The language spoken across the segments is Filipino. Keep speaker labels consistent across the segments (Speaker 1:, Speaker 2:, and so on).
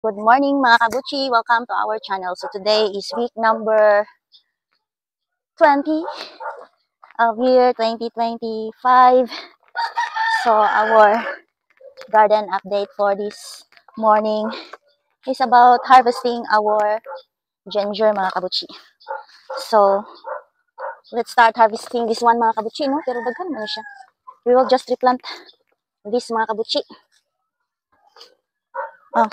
Speaker 1: Good morning mga kabuchi! Welcome to our channel. So today is week number 20 of year 2025. So our garden update for this morning is about harvesting our ginger mga kabuchi. So let's start harvesting this one mga kabuchi, no? Pero daghan man siya. We will just replant this mga kabuchi. Oh.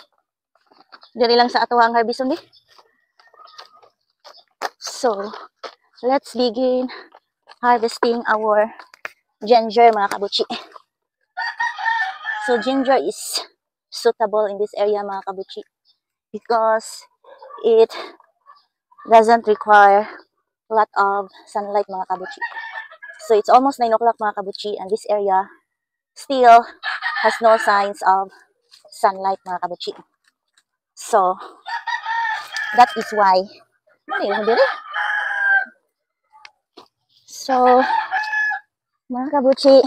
Speaker 1: Diri lang sa ato ang harveston di. So, let's begin harvesting our ginger mga kabuchi. So, ginger is suitable in this area mga kabuchi because it doesn't require a lot of sunlight mga kabuchi. So, it's almost 9 o'clock mga kabuchi and this area still has no signs of sunlight mga kabuchi. So, that is why so, mga kabuchi,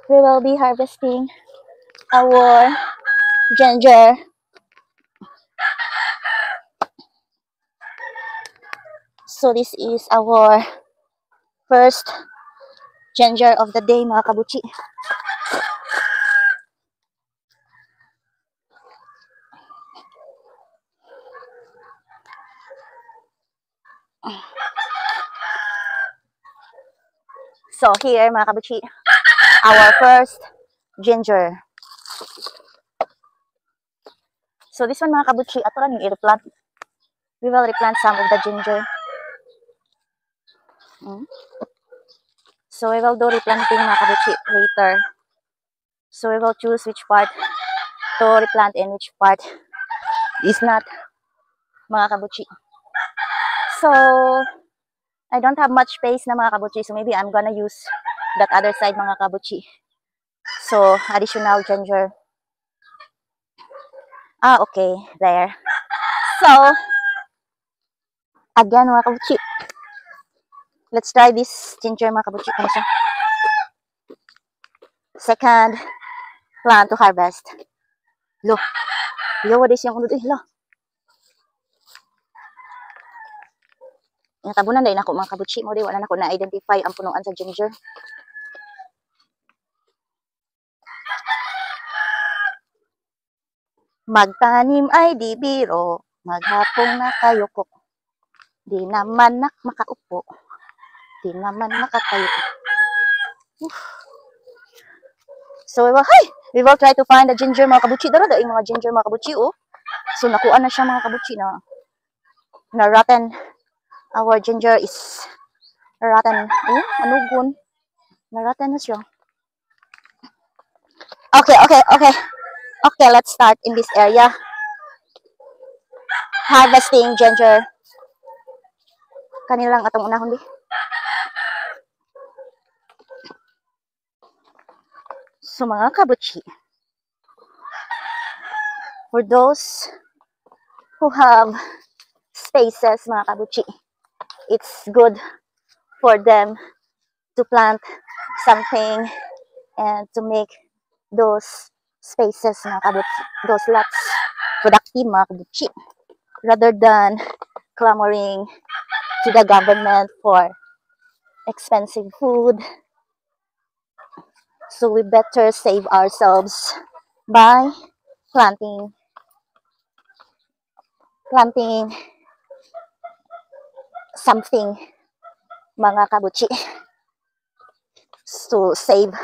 Speaker 1: we will be harvesting our ginger. So, this is our first ginger of the day mga kabuchi. So, here mga kabuchi, our first ginger. So, this one mga kabuchi, ato lang yung i-replant. We will replant some of the ginger. So, we will do replanting mga kabuchi later. So, we will choose which part to replant and which part is not mga kabuchi. So, I don't have much space na mga kabuchi. So, maybe I'm gonna use that other side mga kabuchi. So, additional ginger. Okay. There. So, again mga kabuchi. Let's try this ginger mga kabuchi. Ano siya? Second plant to harvest. Lo. What is yung ulo? Lo. Yung tabunan dahil ako mga kabuchi mo. Wala na ako na-identify ang punuan sa ginger. Magtanim ay di biro, maghapong nakayuko. Di naman makaupo, di naman makatayo. So, we will try to find the ginger mga kabuchi. Dara yung mga ginger mga kabuchi, oh. So, nakuha na siya mga kabuchi na rotten. Our ginger is rotten. Anugon. Na rotten na siya. Okay, let's start in this area. Harvesting ginger. Kanilang atong unahon di. So, mga kabuchi, for those who have spaces, mga kabuchi, it's good for them to plant something and to make those spaces, mga kabuchi, those lots productive, mga kabuchi, rather than clamoring to the government for expensive food. So we better save ourselves by planting something, mga kabuchi, to save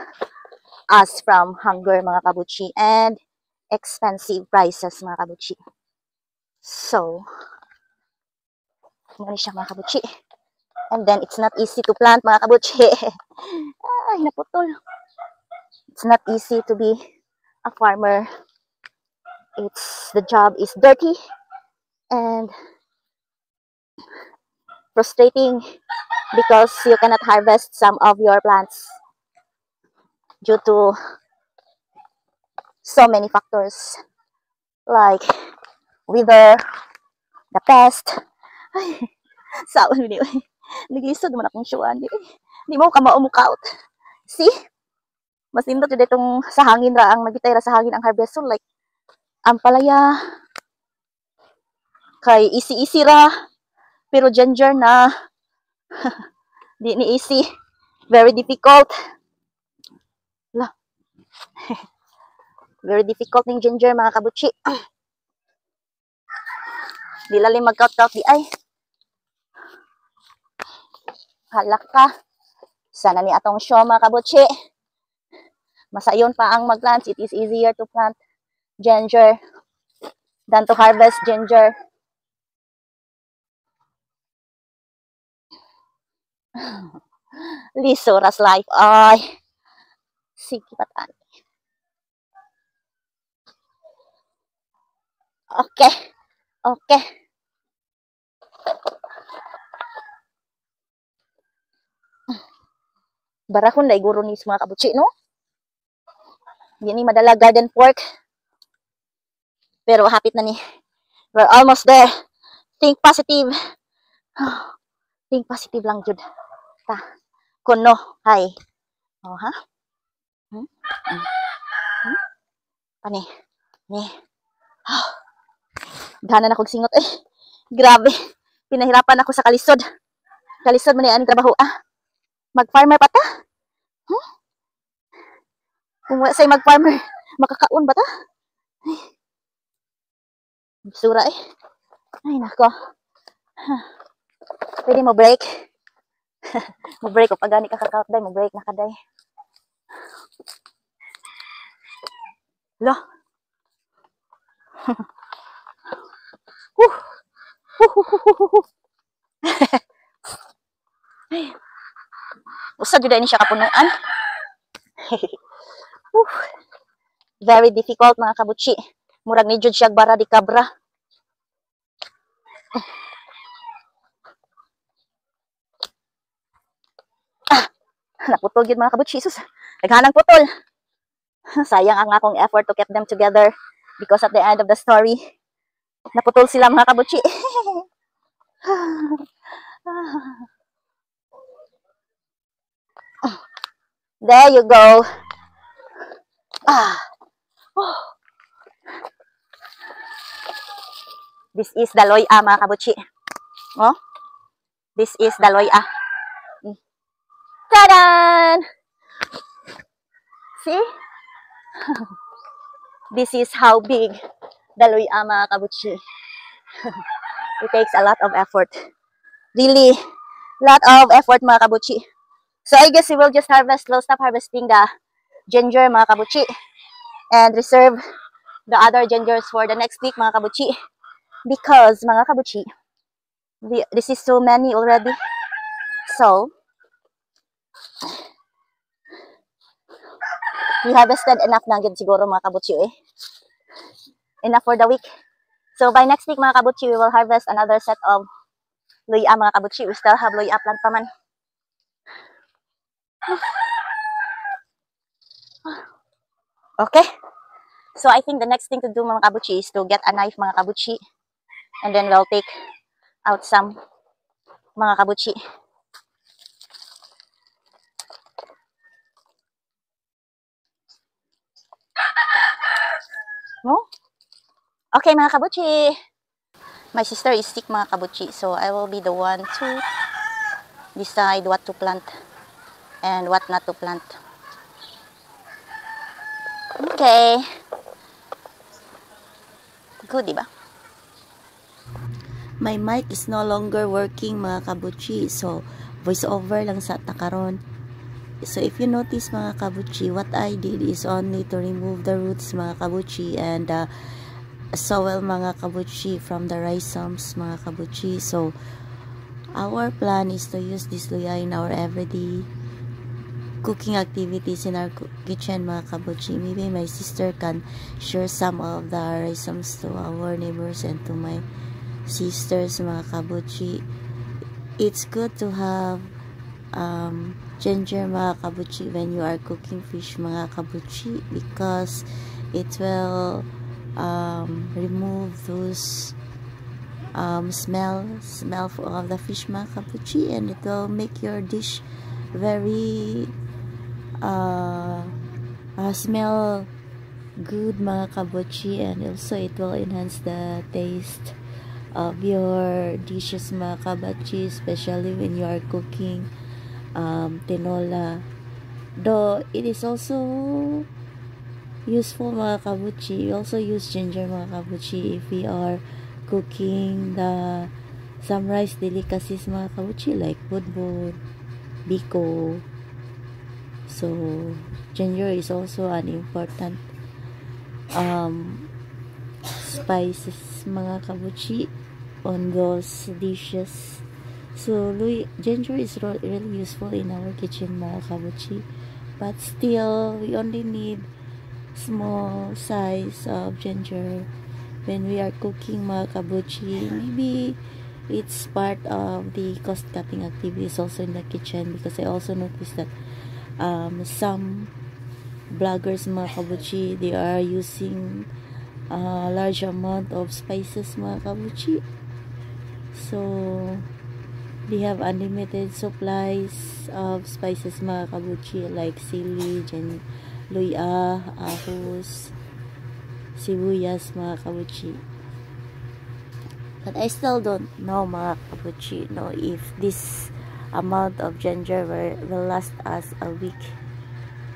Speaker 1: us from hunger, mga kabuchi, and expensive prices, mga kabuchi. So, ano siya mga kabuchi. And then, it's not easy to plant, mga kabuchi. Ay, naputol. It's not easy to be a farmer. The job is dirty and frustrating because you cannot harvest some of your plants due to so many factors like weather, the pest. Ay, saon mo niyo. Nagisod naman akong syuan. Di mo ka maumukaut. See? Mas indot yun itong sa hangin ra ang nagitay ra sa hangin ang harvest. So like, ampalaya, kay easy ra, pero ginger na, di ni easy, very difficult. La. Very difficult ng ginger mga kabutsi. Di lalim mag-count di ay. Halak ka. Sana ni atong show mga kabutsi. Masayon pa ang mag-plant. It is easier to plant ginger than to harvest ginger. Lisoras life. Ay. Sige patan. Okay. Okay. Barahon na iguro ni mga kabutsi, no? Yan madala garden pork. Pero hapit na ni. We're almost there. Think positive. Think positive lang, Jud. Ta. Kuno. Hi. Oh, ha? Pani. Ni. Gana na kong singot eh. Grabe. Pinahirapan ako sa kalisod. Kalisod man yan trabaho Mag-farmer pa ta? Kung wala sa'y mag-farmer, makakaon ba ta? Ay. Sura eh. Ay nako. Pwede mo break? Mo break o pagani ka kakaot day, mo break na ka day. Lo. Usa jud ni siya kapunuan. Very difficult mga kabutsi. Murag ni jud siya bara di kabra. Naputol yun mga kabutsi. Sus, naghanang putol. Sayang ang akong effort to keep them together because at the end of the story, naputol sila mga kabutsi. There you go. This is the loya mga kabutsi. Oh? This is the loya. Tadan! See? This is how big the loya mga kabutsi. It takes a lot of effort. Really, lot of effort mga kabutsi. So I guess we will just harvest, we'll stop harvesting the ginger mga kabutsi and reserve the other gingers for the next week mga kabutsi. Because mga kabutsi, this is so many already. So, we harvested enough na gid siguro mga kabutsi eh. Enough for the week. So by next week mga kabutsi, we will harvest another set of loya mga kabutsi. We still have loya plant pa man. Okay. So I think the next thing to do mga kabutsi is to get a knife mga kabutsi. And then we'll take out some mga kabutsi. No? Okay mga kabutsi. My sister is sick mga kabutsi. So I will be the one to decide what to plant and what not to plant. Okay. Good, diba?
Speaker 2: My mic is no longer working mga kabutsi. So, voice over lang sa takaron. So, if you notice mga kabutsi, what I did is only to remove the roots mga kabutsi and soil mga kabutsi from the rhizomes mga kabutsi. So, our plan is to use this loya in our everyday cooking activities in our kitchen mga kabutsi. Maybe my sister can share some of the rhizomes to our neighbors and to my sisters mga kabutsi. It's good to have ginger mga kabutsi when you are cooking fish mga kabutsi because it will remove those smell of the fish mga kabutsi, and it will make your dish very smell good mga kabuchi, and also it will enhance the taste of your dishes mga kabuchi, especially when you are cooking tinola. Though it is also useful mga kabuchi, we also use ginger mga kabuchi if we are cooking some rice delicacies mga kabuchi like budbud, biko. So ginger is also an important spices mga kabuchi on those dishes. So ginger is really useful in our kitchen mga kabuchi, but still we only need small size of ginger when we are cooking mga kabuchi. Maybe it's part of the cost cutting activities also in the kitchen, because I also noticed that some bloggers mga kabuchi, they are using a large amount of spices mga kabuchi. So they have unlimited supplies of spices mga kabuchi, like sili, luya, ahos, sibuyas mga kabuchi. But I still don't know mga kabuchi, if this amount of ginger will last us a week.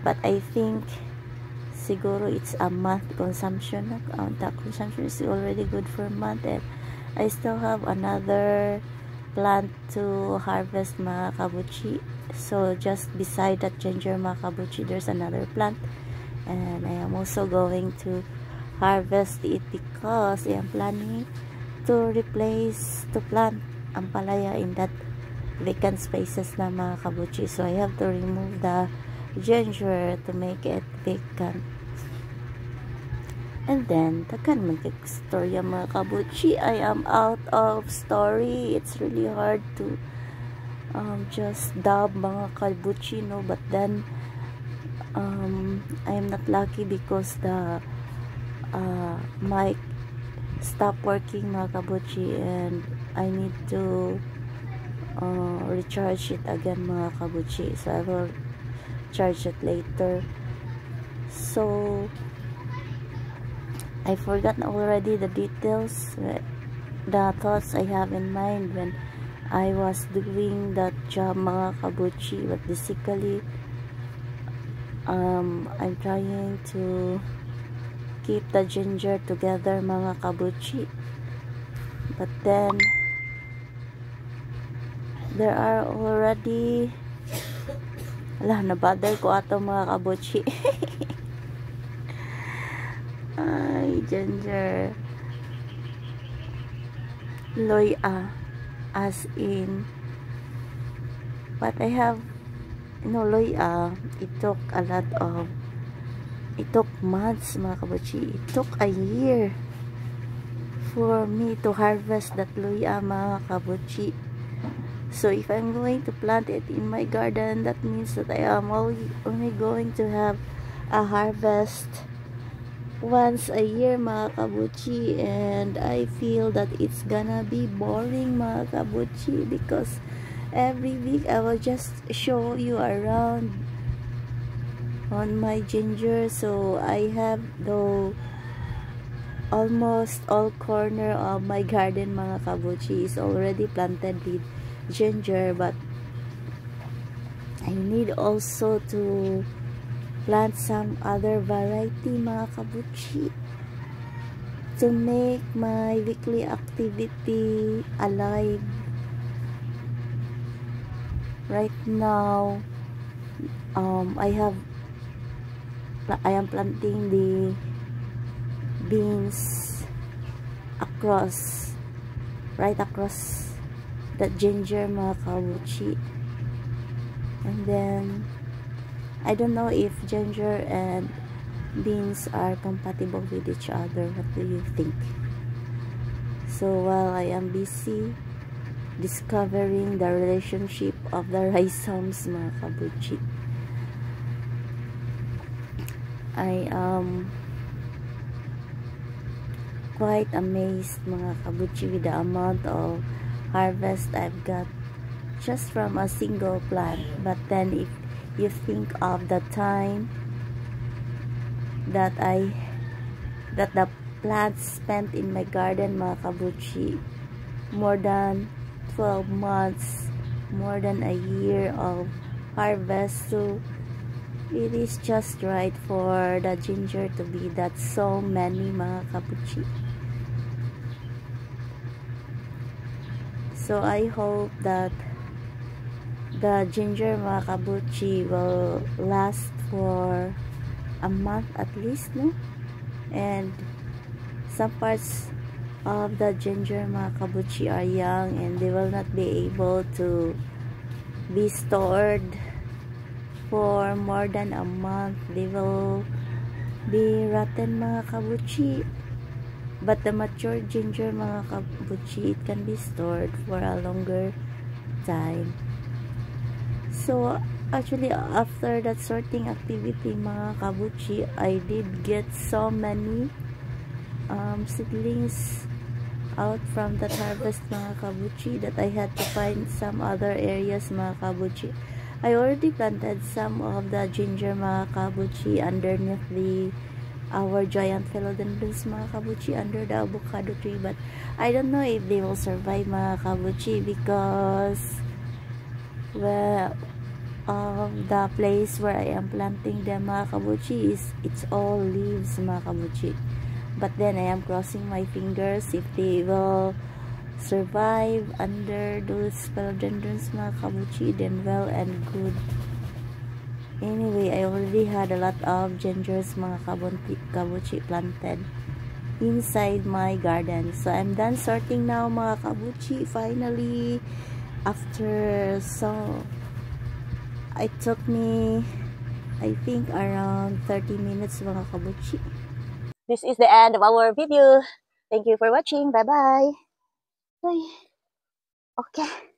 Speaker 2: But I think siguro it's a month consumption. The consumption is already good for a month, and I still have another plant to harvest mga kabuchi. So just beside that ginger mga kabuchi, there's another plant, and I am also going to harvest it because I am planning to plant ampalaya in that vacant spaces na mga kabuchi. So I have to remove the ginger to make it vacant. And then takan man kay storya mga kabuchi, I am out of story. It's really hard to just dub mga kabuchi, but then I am not lucky because the mic stopped working mga kabuchi, and I need to recharge it again mga kabuchi. So I will charge it later. So I forgot already the details, the thoughts I have in mind when I was doing that job mga kabuchi. But basically I'm trying to keep the ginger together mga kabuchi, but then there are already nabother ko ato mga kabuchi. Ay, ginger loya, as in, but I have loya. It took months mga kabuchi. It took a year for me to harvest that loya mga kabuchi. So if I'm going to plant it in my garden, that means that I am only going to have a harvest once a year mga kabuchi, and I feel that it's gonna be boring mga kabuchi, because every week I will just show you around on my ginger. So I have almost all corner of my garden mga kabuchi is already planted with ginger, but I need also to plant some other variety mga kabuchi to make my weekly activity alive. Right now I am planting the beans right across that ginger mga kabuchi. And then I don't know if ginger and beans are compatible with each other. What do you think? So while I am busy discovering the relationship of the rhizomes mga kabuchi, I am quite amazed mga kabuchi with the amount of harvest I've got just from a single plant. But then if you think of the time that I that the plants spent in my garden, mga kabuchi. More than 12 months, more than a year of harvest. So it is just right for the ginger to be that so many, mga kabuchi. So I hope that the ginger, mga kabuchi, will last for a month at least, no? And some parts of the ginger, mga kabuchi, are young and they will not be able to be stored for more than a month. They will be rotten, mga kabuchi. But the mature ginger, mga kabuchi, it can be stored for a longer time. So actually, after that sorting activity, mga kabuchi, I did get so many seedlings out from that harvest, mga kabuchi, that I had to find some other areas, mga kabuchi. I already planted some of the ginger, mga kabuchi, underneath our giant philodendrons, mga kabuchi, under the avocado tree, but I don't know if they will survive, mga kabuchi, because, well, the place where I am planting them, mga kabuchi, it's all leaves, mga kabuchi. But then I am crossing my fingers if they will survive under those philodendrons, mga kabuchi, then well and good. Anyway, I already had a lot of gingers, mga kabuchi, planted inside my garden. So I'm done sorting now, mga kabuchi, finally. After it took me, I think, around 30 minutes, mga kabuchi.
Speaker 1: This is the end of our video. Thank you for watching. Bye-bye. Bye. Okay.